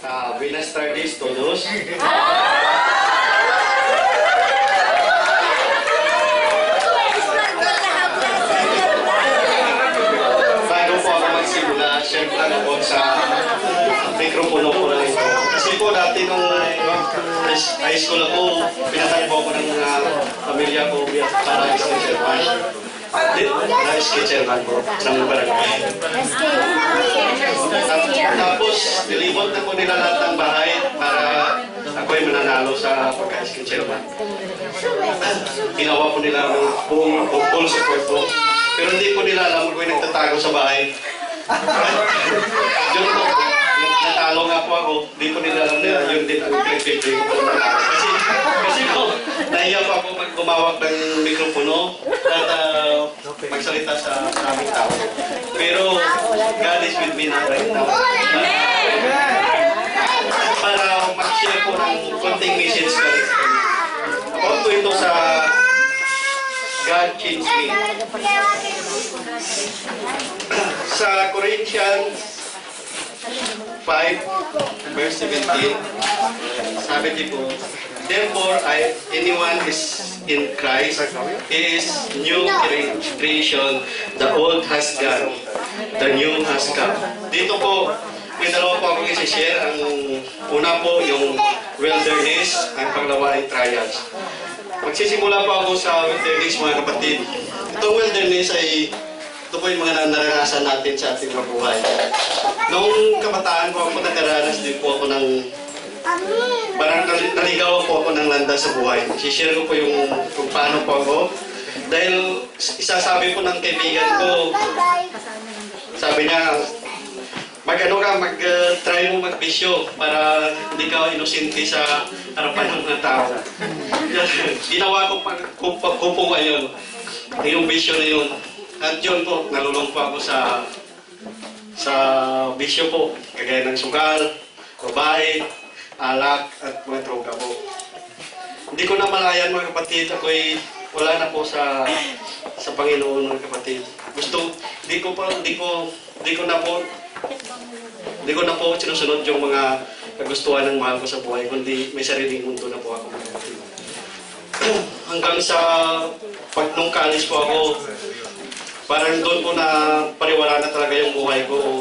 Buenas tardes todos. Bago po ako magsimula, share lang ako sa mikropono ko lang ito. Kasi po dati nung high school ako, pinatay po ako ng pamilya ko para isang servan. Na-sketcherman po ng barangay. Tapos, nilibot na po nila lahat ng bahay para ako'y mananalo sa pagka-sketcherman. Ginawa po nila ng buong full support po. Pero hindi po nila alam kung nagtatago sa bahay. Yun po, natalo nga po ako, hindi po nila alam na yun din ang pinag-pipili ko po. Kasi po, nahiya pa ako magkumawak ng mikropono at magsalita sa maraming tao. Pero God is with me na right now. Para mag-share po ng konting message ko. About po ito sa God changed me. Sa Corinthians 5, verse 17, sabi dito, therefore, anyone is in Christ, he is new creation, the old has gone, the new has come. Dito po, may dalawa po akong isi-share. Ang una po, yung wilderness, ang panglawa ay trials. Magsisimula po ako sa wilderness, mga kapatid. Itong wilderness ay ito po yung mga naranasan natin sa ating mabuhay. Noong kabataan po ako, nagkaranas din po ako ng parang naligaw po ako ng landas sa buhay. I-share ko po yung kung paano po ako. Dahil isasabi po ng kaibigan ko, sabi niya, mag-try mo magbisyo para hindi ka inosente sa harapan ng mga tao. Ginawa ko po ngayon, yung bisyo na yun. At yun po, nalulong po ako sa bisyo po, kagaya ng sugal, babae, alak, at mga droga po. Hindi ko na malayan mga kapatid, ako'y wala na po sa Panginoon mga kapatid. Hindi ko na po sinusunod yung mga kagustuhan ng mahal ko sa buhay, kundi may sariling mundo na po ako mga kapatid. Hanggang sa nung college po ako, parang doon po na pariwala na talaga yung buhay ko.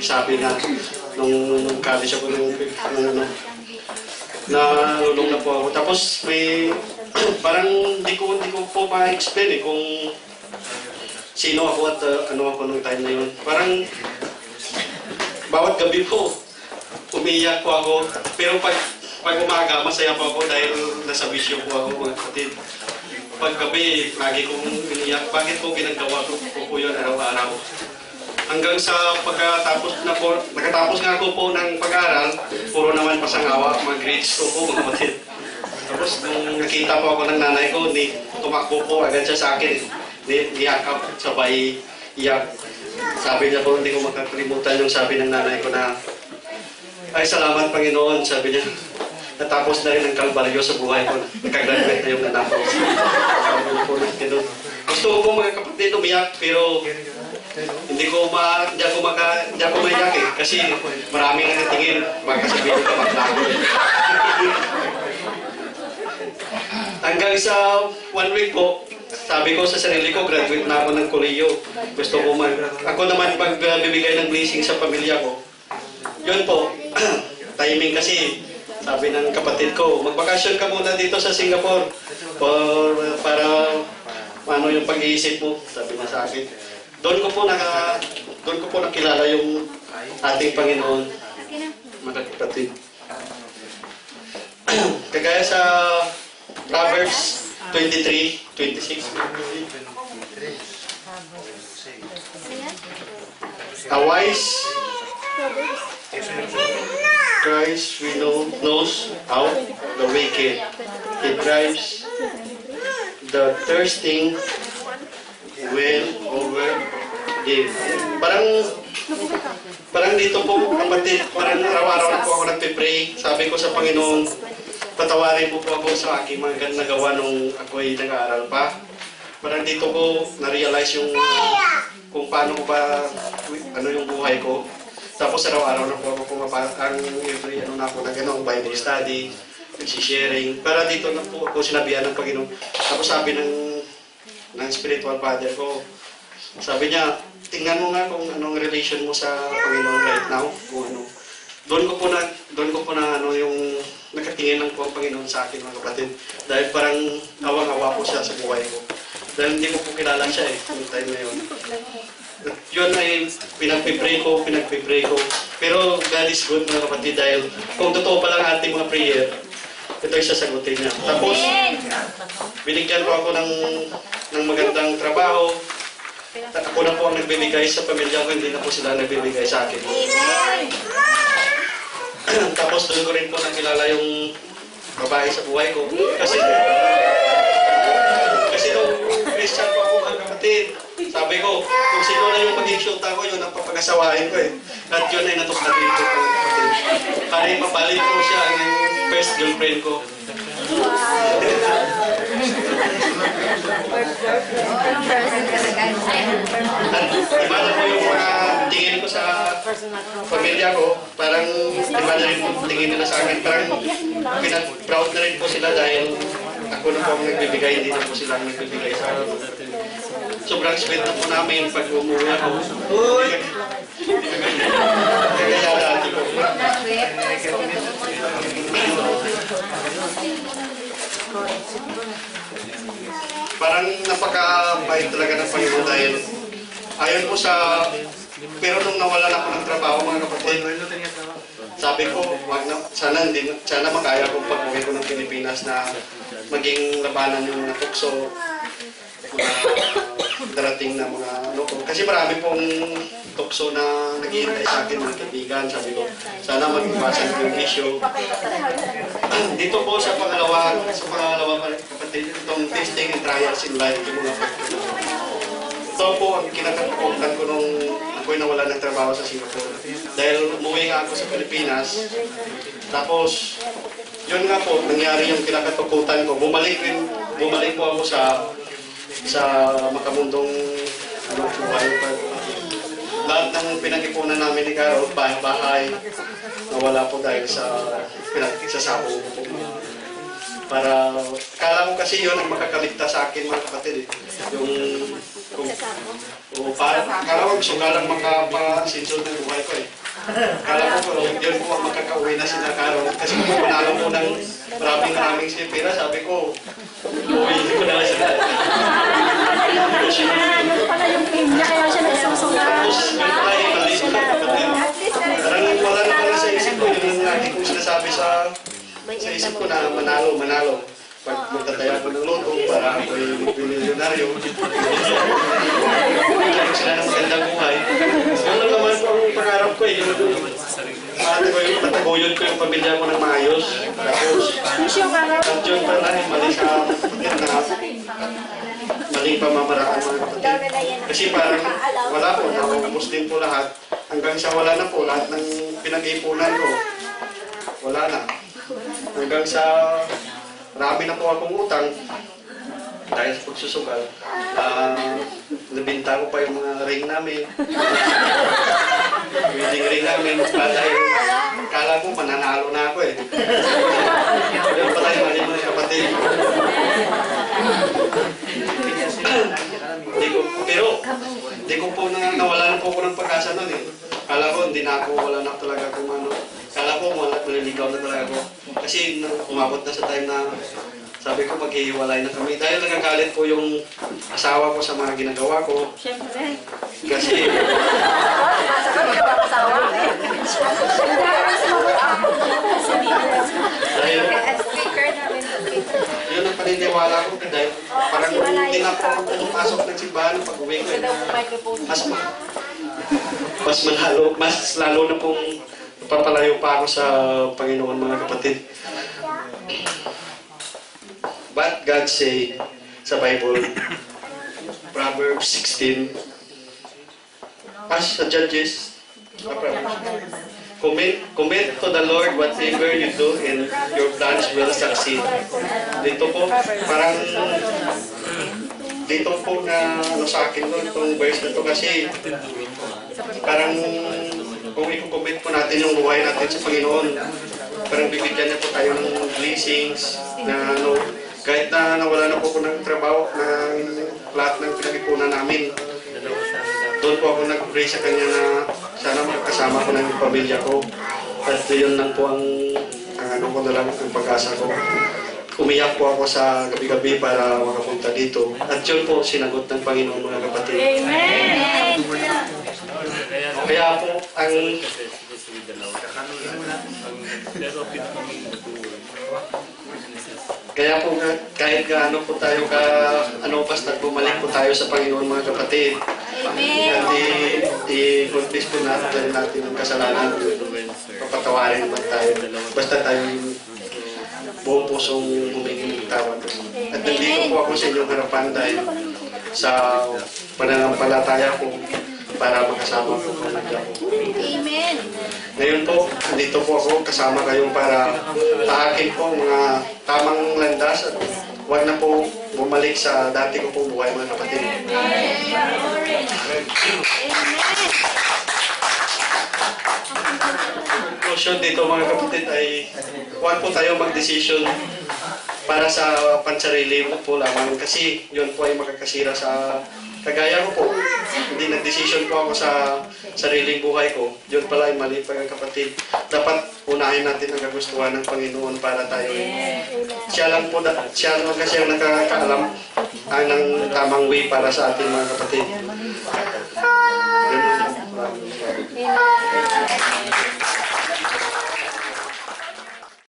Sabi na, nung college ako, nalulong na po ako. Tapos may, parang hindi ko po ma-explain kung sino ako at ano ako nung time na yun. Parang, bawat gabi po, umiiyak po ako. Pero pag umaga, masaya po ako dahil nasa bisyo po ako mga kapatid. Paggabi, lagi kong iniyak. Bakit po ginagawa ko po yun araw-araw? Hanggang sa nakatapos nga ako po ng pag-aaral, puro naman pasangawa, mga grades ko po mga kapatid. Tapos nung nakita po ako ng nanay ko, tumakbo po agad siya sa akin. Niyakap, sabay iyak. Sabi niya po, hindi ko makakalimutan yung sabi ng nanay ko na, ay salamat Panginoon, sabi niya. Natapos na rin ang kalbaryo sa buhay ko. Nakagraduate na yung anak ko. Gusto ko po mga kapatid umiyak, pero hindi ako maiyak eh. Kasi maraming nakatingin. Baka sabihin ka maglago. Hanggang sa 1 week po, sabi ko sa sarili ko, graduate na ako ng kolehiyo. Gusto ko ako naman pagbibigay ng blessing sa pamilya ko. Yun po, timing kasi. Sabi ng kapatid ko, magbakasyon ka muna dito sa Singapore para ano yung pag-iisip mo, sabi niya sa akin. Doon ko po nakilala yung ating Panginoon, mga kapatid. Kagaya sa Proverbs 23:26. A wise Christ we knows how the wicked. He drives the thirsting well over the. Parang dito po, kapatid, parang araw-araw na po ako nagpipray. Sabi ko sa Panginoon, patawarin mo po ako sa aking mga nagawa nung ako'y nag-aaral pa. Parang dito ko na-realize yung kung paano ko ba, ano yung buhay ko. Tapos araw-araw na po ako pumapasok ang every ano na ako na gano'ng Bible study, nagsisharing. Para dito na po ako sinabihan ng Panginoon. Tapos sabi ng spiritual father ko, sabi niya, tingnan mo nga kung anong relation mo sa Panginoon right now, kung ano. Doon ko po na ano yung nakatingin lang po ang Panginoon sa akin mga kapatid. Dahil parang awang-awa po siya sa buhay ko. Dahil hindi ko po kilala siya yung time na yun. Yun ay pinagpipray ko. Pero God is good mga kapatid dahil kung totoo pa lang ating mga prayer, ito ay sasagutin niya. Tapos, binigyan ko ako ng magandang trabaho. Ako na po ang nagbibigay sa pamilya ko, hindi na po sila nagbibigay sa akin. Tapos doon ko rin po nakilala yung babae sa buhay ko. Kasi nung Christian po ako mga kapatid, sabi ko, kung sino na yung maging shoot ako, yun ang papag-asawain ko eh. At yun ay natukta dito po mga kapatid. Para ipapalit ko siya ang first girlfriend ko. At iba na po yung mga tingin ko sa pamilya ko, parang iba na rin po tingin nila sa akin. Parang pinag-proud na rin po sila dahil ako na po ang nagbibigay, hindi na po sila ang nagbibigay sa akin. Sobrang sweet na po namin pag umuwi ako. Kaya dati po. Parang napaka-bait talaga ng Panginoon dahil ayon po sa... Pero nung nawalan ako ng trabaho mga kapatid, sabi ko, sana makaya kong pag-uwi ko ng Pilipinas na maging labanan yung mga tukso, darating na mga ano ko. Kasi marami pong tukso na naghihintay sa akin mga kaibigan. Sabi ko, sana mag-iwasan ko yung issue. Dito po sa pangalawa kapatid, itong testing and trials in life, yung mga ito po ang kinakatakutan ko nung ako'y nawala ng trabaho sa Singapore. Dahil umuwi nga ako sa Pilipinas, tapos yun nga po, nangyari yung kinakatakutan ko. Bumalik po ako sa makamundong buhay. Lahat ng pinag-ipunan namin ni Carol, bahay-bahay, nawala po dahil sa pinagsasabong po. Para, kala ko kasi yun ang makakaligtas sa akin mga kapatid. Kala ko gusto nga lang makapasinsul ng buhay ko eh. Kala ko yun po ang makakauwi na sila Carol. Kasi kung manalo po ng maraming sipira, sabi ko, hindi ko na sila. Ano pala yung team niya, kaya siya nagsusunod. Tapos, yun pala yung mali ko na kapatid. Parang wala na pala sa isip ko, yun ang lagi kong sinasabi sa isip ko na manalo. Pag magtataya ko ng loto para ako'y milyonaryo. Kaya sila ng magandang buhay. Yun lang naman po ang pangarap ko eh. Pataguyod ko yung pamilya ko ng maayos. Tapos, at yun pala eh, mali sa maling pamamaraan mga kapatid. Kasi parang wala po, naubos din po lahat. Hanggang sa wala na po, lahat ng pinag-ipunan ko, wala na. Hanggang sa marami na po akong utang dahil sa pagsusugal. Nabinta ko pa yung mga ring namin. Wedding ring namin. Dahil kala ko mananalo na ako eh. Yun pala yung mali mga kapatid. Hindi ko po nawala na po ako ng pag-asa nun eh. Kala ko hindi na ako, wala na talaga kung ano. Kala ko maliligaw na talaga ako. Kasi umabot na sa time na sabi ko maghihiwalay na kami. Dahil nagagalit po yung asawa ko sa mga ginagawa ko. Siyempre. Kasi... dahil yun ang paniniwala ko. Dahil parang hindi na po ako pumapasok ng simbahan pag-uwi ko. Mas lalo na pong papalayo pa ako sa Panginoon mga kapatid. But God say sa Bible, Proverbs 16, as the judges, commit to the Lord whatever you do and your plans will succeed. Dito po, parang dito po na sa akin itong verse na to kasi parang kung i-commit po natin yung buhay natin sa Panginoon, parang bibigyan niya po tayo ng blessings na ano, kahit na nawala na po ko ng trabaho, ng lahat ng pinag-ipunan namin. Doon po ako nag-pray sa kanya na sana makakasama ko ng pamilya ko. At yun lang po ang ano ko na lang, ang pag-asa ko. Umiyak po ako sa gabi-gabi para makapunta dito. At yun po, sinagot ng Panginoon mga kapatid. Amen! Kaya po, ang kaya po kahit gaano po tayo basta bumalik po tayo sa Panginoon mga kapatid. At i-confess po natin ang kasalanan. Papatawarin naman tayo. Basta tayo buong pusong humingi ng tawad. At nandito po ako sa inyong harapan dahil sa pananampalataya ko para makasama po ang pamilya ko. Amen! Ngayon po, dito po ako kasama kayo para tahakin po mga tamang landas at huwag na po bumalik sa dati ko pong buhay mga kapatid. Conclusion dito mga kapatid ay huwag po tayo mag-decision para sa pansarili po lamang kasi yun po ay makakasira sa kagaya ko po. Hindi nag-decision po ako sa sariling buhay ko. Yun pala ay mali mga kapatid. Dapat unahin natin ang kagustuhan ng Panginoon para tayo. Siya lang kasi ang nakakaalam ang tamang way para sa ating mga kapatid. Yun.